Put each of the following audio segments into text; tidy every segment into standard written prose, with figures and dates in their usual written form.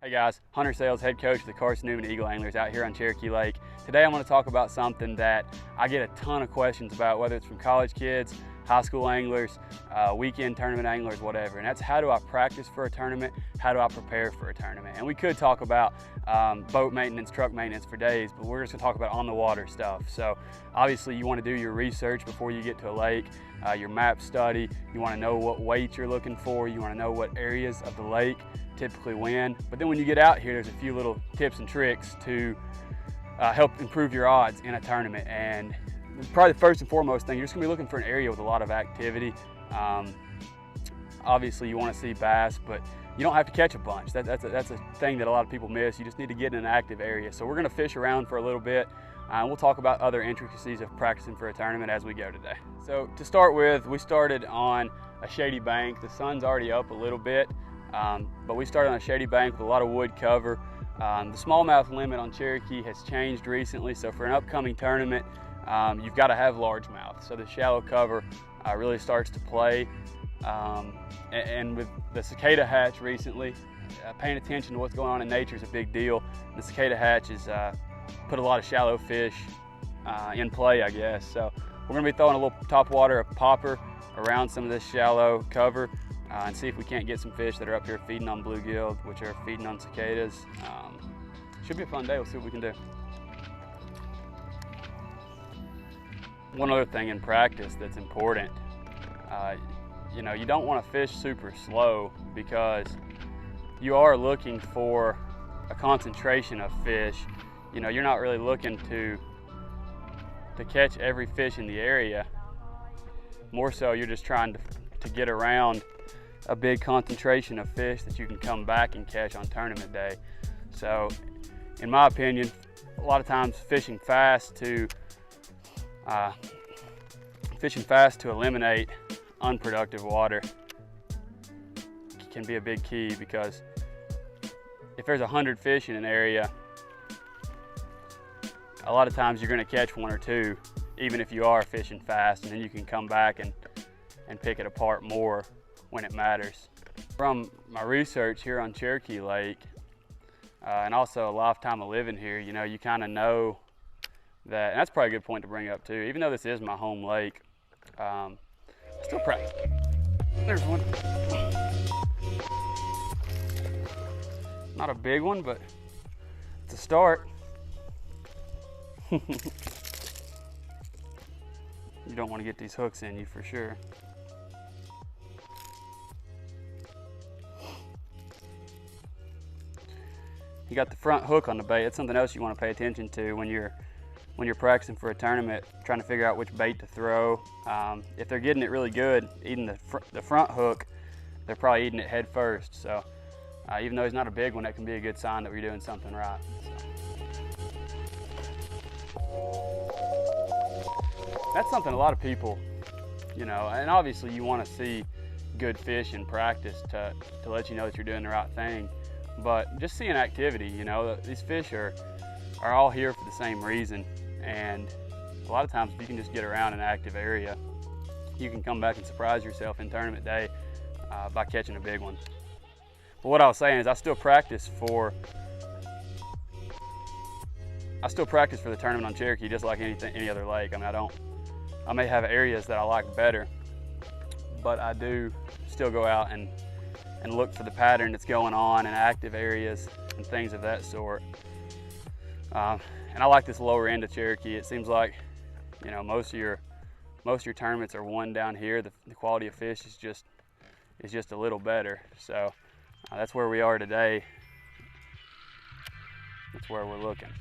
Hey guys, Hunter Sales, head coach of the Carson Newman Eagle Anglers out here on Cherokee Lake. Today I'm going to talk about something that I get a ton of questions about, whether it's from college kids, high school anglers, weekend tournament anglers, whatever. And that's, how do I practice for a tournament? How do I prepare for a tournament? And we could talk about boat maintenance, truck maintenance for days, but we're just going to talk about on the water stuff. So obviously you want to do your research before you get to a lake, your map study. You want to know what weight you're looking for. You want to know what areas of the lake typically win. But then when you get out here, there's a few little tips and tricks to help improve your odds in a tournament. And probably the first and foremost thing, you're just gonna be looking for an area with a lot of activity. Obviously you want to see bass, but you don't have to catch a bunch. That's a thing that a lot of people miss. You just need to get in an active area. So we're gonna fish around for a little bit. We'll talk about other intricacies of practicing for a tournament as we go today. So to start with, we started on a shady bank. The sun's already up a little bit, but we started on a shady bank with a lot of wood cover. The smallmouth limit on Cherokee has changed recently, so for an upcoming tournament, you've got to have largemouth. So the shallow cover really starts to play. And with the cicada hatch recently, paying attention to what's going on in nature is a big deal. The cicada hatch has put a lot of shallow fish in play, I guess. So we're going to be throwing a little topwater popper around some of this shallow cover and see if we can't get some fish that are up here feeding on bluegill, which are feeding on cicadas. Should be a fun day. We'll see what we can do. One other thing in practice that's important, you know, you don't want to fish super slow because you are looking for a concentration of fish. You know, you're not really looking to catch every fish in the area. More so, you're just trying to get around a big concentration of fish that you can come back and catch on tournament day. So, in my opinion, a lot of times fishing fast to eliminate unproductive water can be a big key, because if there's 100 fish in an area, a lot of times you're going to catch one or two, even if you are fishing fast, and then you can come back and pick it apart more when it matters. From my research here on Cherokee Lake, and also a lifetime of living here, you know, you kind of know that, and that's probably a good point to bring up too, even though this is my home lake, still practice. There's one. Not a big one, but it's a start. You don't want to get these hooks in you for sure. You got the front hook on the bait. That's something else you want to pay attention to when you're practicing for a tournament, trying to figure out which bait to throw. If they're getting it really good, eating the front hook, they're probably eating it head first. So even though he's not a big one, that can be a good sign that we're doing something right. So that's something a lot of people, you know, and obviously you want to see good fish in practice to let you know that you're doing the right thing. But just seeing activity, you know, these fish are all here for the same reason. And a lot of times if you can just get around an active area, you can come back and surprise yourself in tournament day by catching a big one. But what I was saying is I still practice for the tournament on Cherokee just like any other lake. I mean, I may have areas that I like better, but I do still go out and look for the pattern that's going on in active areas and things of that sort. And I like this lower end of Cherokee. It seems like, you know, most of your tournaments are won down here. The quality of fish is just a little better. So that's where we are today. That's where we're looking.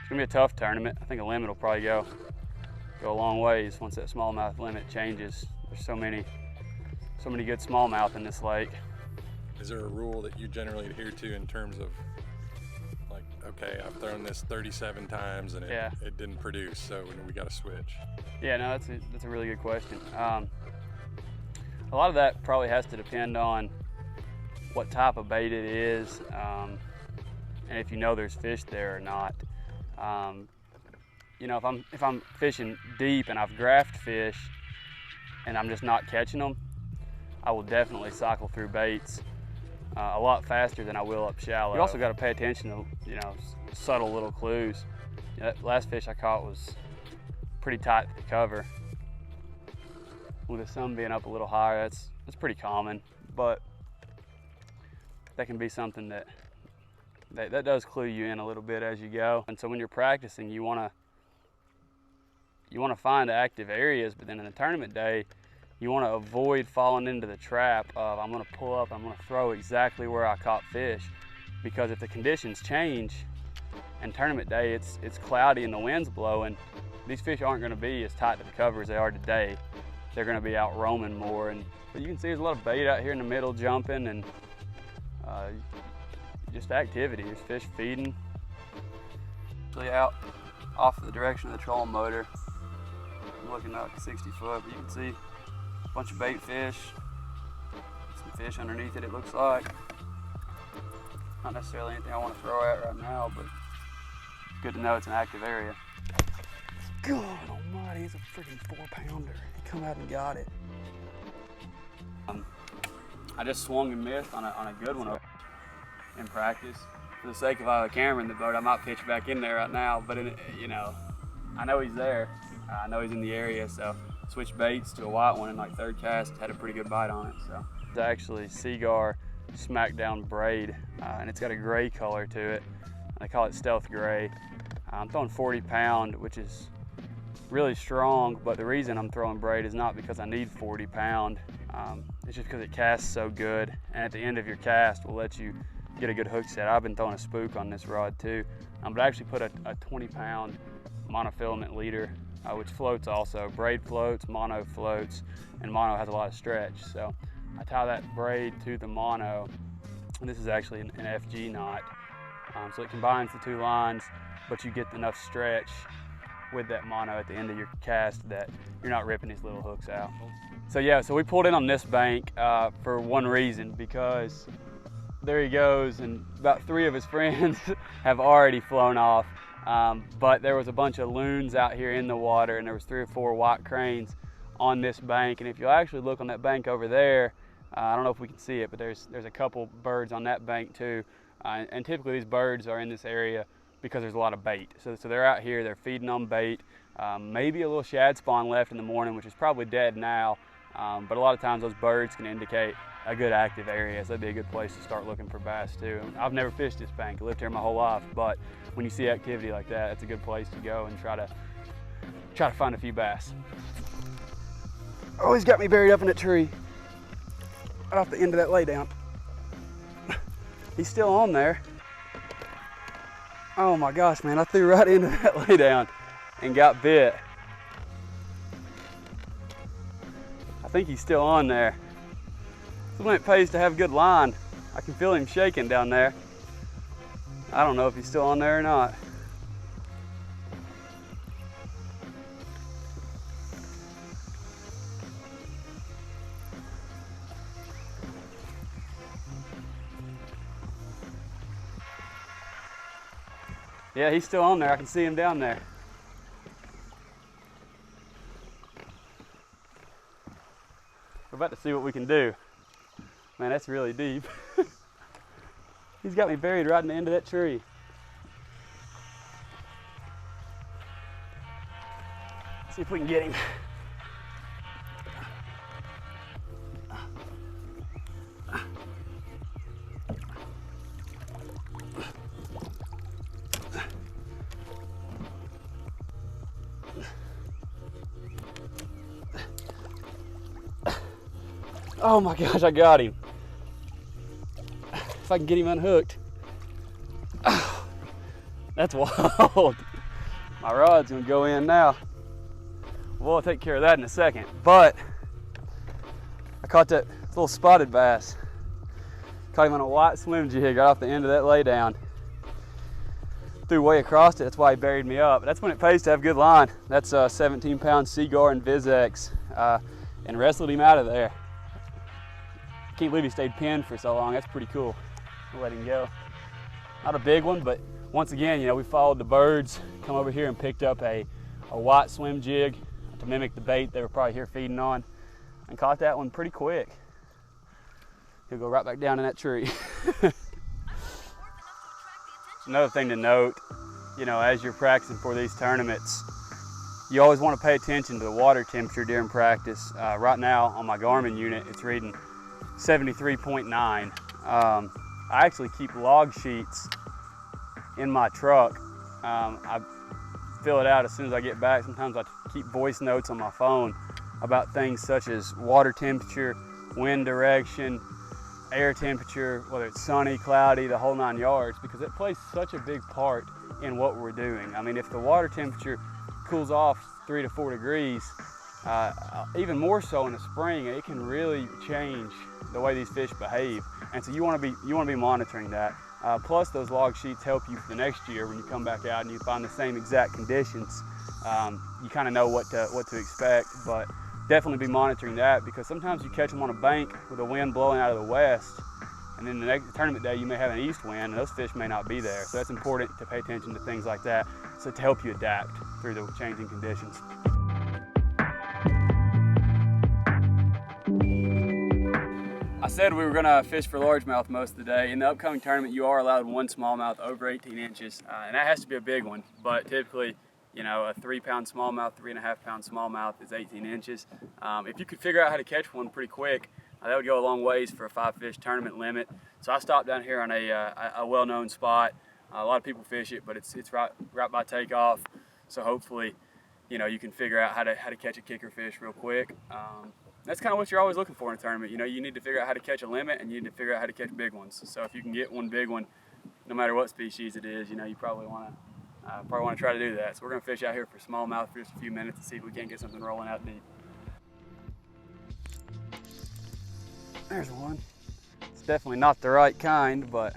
It's gonna be a tough tournament. I think a limit will probably go a long ways once that smallmouth limit changes. There's so many good smallmouth in this lake. Is there a rule that you generally adhere to in terms of, like, okay, I've thrown this 37 times and it didn't produce, so we got to switch? Yeah, no, that's a really good question. A lot of that probably has to depend on what type of bait it is, and if you know there's fish there or not. You know, if I'm fishing deep and I've graphed fish and I'm just not catching them, I will definitely cycle through baits a lot faster than I will up shallow. You also got to pay attention to, you know, subtle little clues. You know, that last fish I caught was pretty tight to the cover. With the sun being up a little higher, that's pretty common, but that can be something that does clue you in a little bit as you go. And so when you're practicing, you want to find active areas, but then in the tournament day, you want to avoid falling into the trap of I'm going to pull up, I'm going to throw exactly where I caught fish, because if the conditions change and tournament day it's cloudy and the wind's blowing, these fish aren't going to be as tight to the cover as they are today. They're going to be out roaming more, but you can see there's a lot of bait out here in the middle jumping, and just activity. There's fish feeding. Actually out off the direction of the trolling motor. I'm looking up 60 foot, but you can see a bunch of bait fish, some fish underneath it, it looks like. Not necessarily anything I want to throw at right now, but it's good to know it's an active area. God almighty, it's a freaking 4-pounder. He come out and got it. I just swung and missed on a good one in practice. For the sake of I have a camera in the boat, I might pitch back in there right now, but you know, I know he's there. I know he's in the area, so switched baits to a white one, and like third cast had a pretty good bite on it. So it's actually Seagar smackdown braid, and it's got a gray color to it. I call it stealth gray. I'm throwing 40 pound, which is really strong, but the reason I'm throwing braid is not because I need 40 pound. It's just because it casts so good, and at the end of your cast will let you get a good hook set. I've been throwing a spook on this rod too, but I actually put a 20 pound monofilament leader, which floats also. Braid floats, mono floats, and mono has a lot of stretch. So I tie that braid to the mono, and this is actually an FG knot. So it combines the two lines, but you get enough stretch with that mono at the end of your cast that you're not ripping these little hooks out. So yeah, so we pulled in on this bank for one reason, because there he goes, and about 3 of his friends have already flown off. But there was a bunch of loons out here in the water, and there was 3 or 4 white cranes on this bank. And if you actually look on that bank over there, I don't know if we can see it, but there's a couple birds on that bank too. And typically these birds are in this area because there's a lot of bait. So they're out here, they're feeding on bait. Maybe a little shad spawn left in the morning, which is probably dead now. But a lot of times those birds can indicate a good active area, so that'd be a good place to start looking for bass too. I've never fished this bank, I lived here my whole life, but when you see activity like that, it's a good place to go and try to find a few bass. Oh, he's got me buried up in a tree, right off the end of that laydown. He's still on there. Oh my gosh, man, I threw right into that laydown and got bit. I think he's still on there. This is when it pays to have good line. I can feel him shaking down there. I don't know if he's still on there or not. Yeah, he's still on there. I can see him down there. We're about to see what we can do. Man, that's really deep. He's got me buried right in the end of that tree. See if we can get him. Oh my gosh, I got him. If I can get him unhooked. Oh, that's wild. My rod's gonna go in now. We'll take care of that in a second. But I caught that little spotted bass. Caught him on a white swim jig right off the end of that laydown. Threw way across it, that's why he buried me up. That's when it pays to have good line. That's a 17-pound Seagar and Vizex, and wrestled him out of there. Can't believe he stayed pinned for so long. That's pretty cool. I'll let him go. Not a big one, but once again, you know, we followed the birds, come over here and picked up a white swim jig to mimic the bait they were probably here feeding on, and caught that one pretty quick. He'll go right back down in that tree. Another thing to note, you know, as you're practicing for these tournaments, you always want to pay attention to the water temperature during practice. Right now on my Garmin unit, it's reading 73.9. I actually keep log sheets in my truck. I fill it out as soon as I get back. Sometimes I keep voice notes on my phone about things such as water temperature, wind direction, air temperature, whether it's sunny, cloudy, the whole 9 yards, because it plays such a big part in what we're doing. I mean, if the water temperature cools off 3 to 4 degrees, even more so in the spring, it can really change the way these fish behave. And so you want to be monitoring that. Plus, those log sheets help you for the next year when you come back out and you find the same exact conditions. You kind of know what to expect, but definitely be monitoring that, because sometimes you catch them on a bank with the wind blowing out of the west, and then the next tournament day you may have an east wind and those fish may not be there. So that's important to pay attention to things like that, so to help you adapt through the changing conditions. I said we were going to fish for largemouth most of the day. In the upcoming tournament, you are allowed one smallmouth over 18 inches, and that has to be a big one, but typically, you know, a 3-pound smallmouth, 3.5-pound smallmouth is 18 inches. If you could figure out how to catch one pretty quick, that would go a long ways for a 5-fish tournament limit. So I stopped down here on a well-known spot. A lot of people fish it, but it's right by takeoff. So hopefully, you know, you can figure out how to catch a kicker fish real quick. That's kind of what you're always looking for in a tournament. You know, you need to figure out how to catch a limit, and you need to figure out how to catch big ones. So if you can get one big one, no matter what species it is, you know, you probably want to try to do that. So we're going to fish out here for smallmouth for just a few minutes to see if we can't get something rolling out deep. There's one. It's definitely not the right kind, but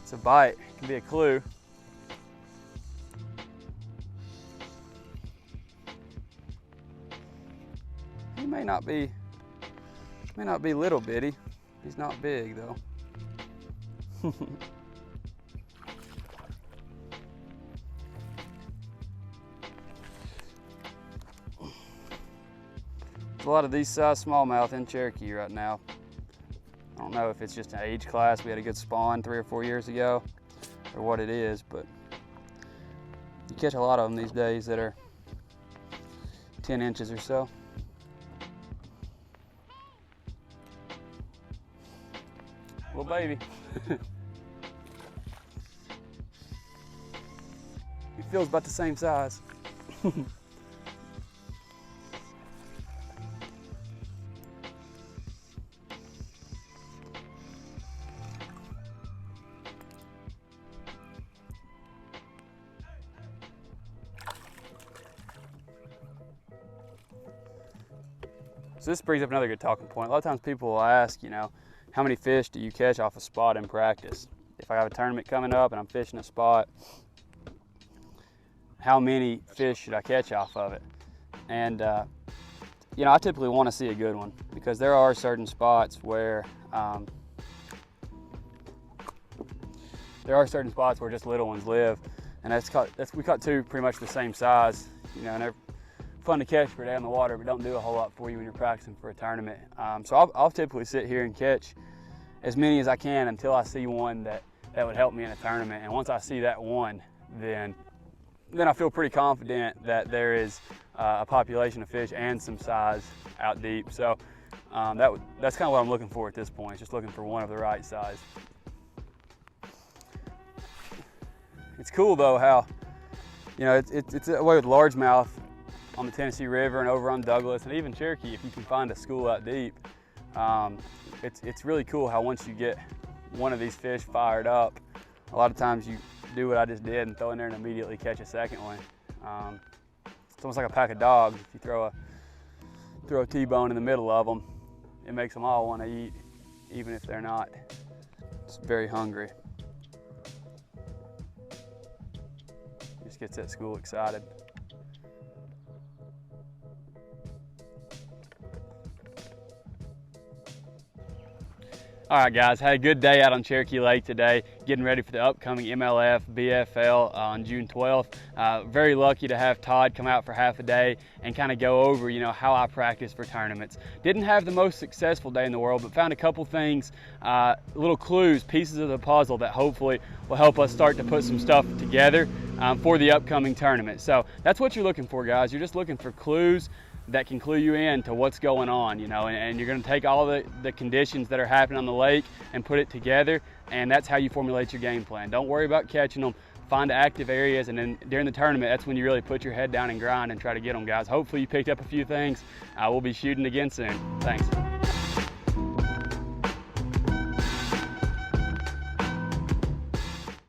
it's a bite. It can be a clue. He may not be little bitty. He's not big though. There's a lot of these size smallmouth in Cherokee right now. I don't know if it's just an age class. We had a good spawn 3 or 4 years ago, or what it is, but you catch a lot of them these days that are 10 inches or so. Little baby. He feels about the same size. So this brings up another good talking point. A lot of times people will ask, you know, how many fish do you catch off a spot in practice? If I have a tournament coming up and I'm fishing a spot, how many fish should I catch off of it? And you know, I typically want to see a good one, because there are certain spots where just little ones live, and we caught two pretty much the same size, you know, and they're fun to catch for a day on the water, but don't do a whole lot for you when you're practicing for a tournament. So I'll typically sit here and catch as many as I can until I see one that would help me in a tournament. And once I see that one, then I feel pretty confident that there is a population of fish and some size out deep. So that's kind of what I'm looking for at this point, just looking for one of the right size. It's cool though how, you know, it's a way with largemouth on the Tennessee River and over on Douglas and even Cherokee. If you can find a school out deep, it's really cool how once you get one of these fish fired up, a lot of times you do what I just did and throw in there and immediately catch a second one. It's almost like a pack of dogs. If you throw a T-bone in the middle of them, it makes them all want to eat, even if they're not just very hungry. Just gets that school excited. All right, guys, had a good day out on Cherokee Lake today, getting ready for the upcoming MLF BFL on June 12th. Very lucky to have Todd come out for half a day and kind of go over, how I practice for tournaments. Didn't have the most successful day in the world, but found a couple things, little clues, pieces of the puzzle that hopefully will help us start to put some stuff together for the upcoming tournament. So that's what you're looking for, guys. You're just looking for clues that can clue you in to what's going on, and you're going to take all the conditions that are happening on the lake and put it together, and that's how you formulate your game plan. Don't worry about catching them. Find active areas, and then during the tournament, that's when you really put your head down and grind and try to get them, guys. Hopefully you picked up a few things. We'll be shooting again soon. Thanks.